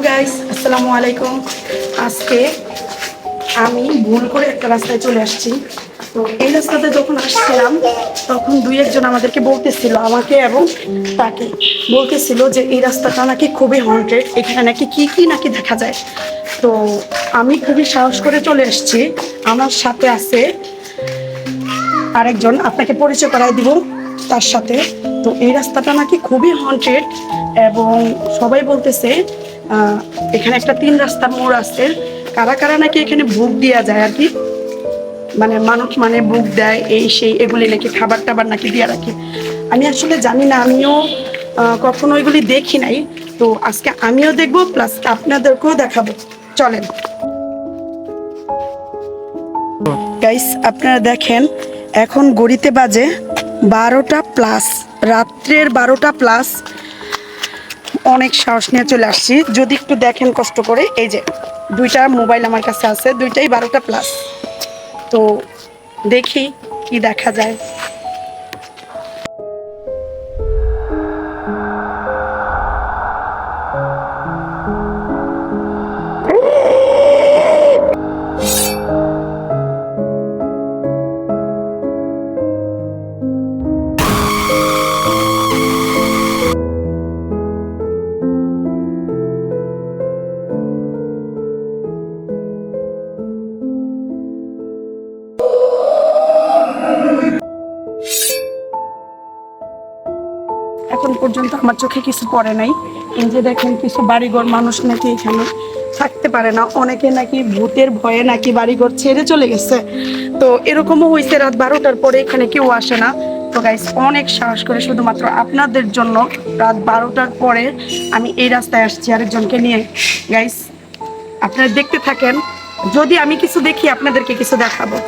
Guys, আসসালামু আলাইকুম। আজকে আমি ভুল করে একটা রাস্তায় চলে আসছি। তো এই রাস্তাতে যখন আসছিলাম তখন দুই একজন আমাদেরকে বলতেছিল, আমাকে এবং তাকে বলতেছিল যে এই রাস্তাটা নাকি খুবই হন্টেড, এখানে নাকি কি কি নাকি দেখা যায়। তো আমি খুবই সাহস করে চলে আসছি। আমার সাথে আছে আরেকজন, আপনাকে পরিচয় করায় দিব তার সাথে। তো এই রাস্তাটা নাকি খুবই হন্টেড এবং সবাই বলতেছে এখানে একটা তিন রাস্তার মোড় আছে। কারা কারা নাকি এখানে ভোগ দেওয়া যায় আর কি, মানে মানুষ মানে ভোগ দেয়, এই সেই এগুলি নাকি খাবার টাবার নাকি দিয়ে রাখে। আমি আসলে জানি না, আমিও কখনো এগুলি দেখি নাই। তো আজকে আমিও দেখবো, প্লাস আপনাদেরকেও দেখাবো। চলেন গাইস, আপনারা দেখেন এখন ঘড়িতে বাজে 12টা+, রাত্রের 12টা+। অনেক সাহস নিয়ে চলে আসছি। যদি একটু দেখেন কষ্ট করে, এই যে দুইটা মোবাইল আমার কাছে আছে, দুইটাই 12টা+। তো দেখি কি দেখা যায়। এখন পর্যন্ত আমার চোখে কিছু পড়ে নাই। এই যে দেখেন কিছু বাড়িঘর, মানুষ নাকি এখানে থাকতে পারে না, অনেকে নাকি ভূতের ভয়ে নাকি বাড়িঘর ছেড়ে চলে গেছে। তো এরকমও হয়েছে, রাত 12টার পরে এখানে কেউ আসে না। তো গাইস, অনেক সাহস করে শুধুমাত্র আপনাদের জন্য রাত 12টার পরে আমি এই রাস্তায় আসছি আরেকজনকে নিয়ে। গাইস, আপনারা দেখতে থাকেন, যদি আমি কিছু দেখি আপনাদেরকে কিছু দেখাবো।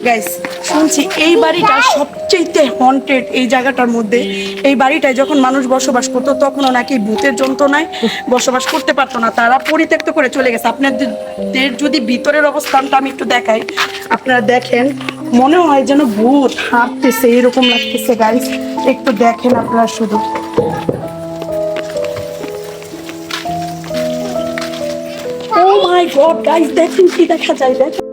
গাইস, শুনছি এই বাড়িটা সবচেয়ে হন্টেড এই জায়গাটার মধ্যে। এই বাড়িটায় যখন মানুষ বসবাস করতো তখনও নাকি ভূতের যন্ত্রণায় বসবাস করতে পারতো না, তারা পরিত্যক্ত করে চলে গেছে। আপনাদের যদি ভিতরের অবস্থানটা আমি একটু দেখাই, আপনারা দেখেন, মনে হয় যেন ভূত হাঁটতেছে, এরকম লাগতেছে। গাইস, একটু দেখেন আপনারা শুধু। ও মাই গড গাইস, দেখেন কি দেখা যায়। দেখেন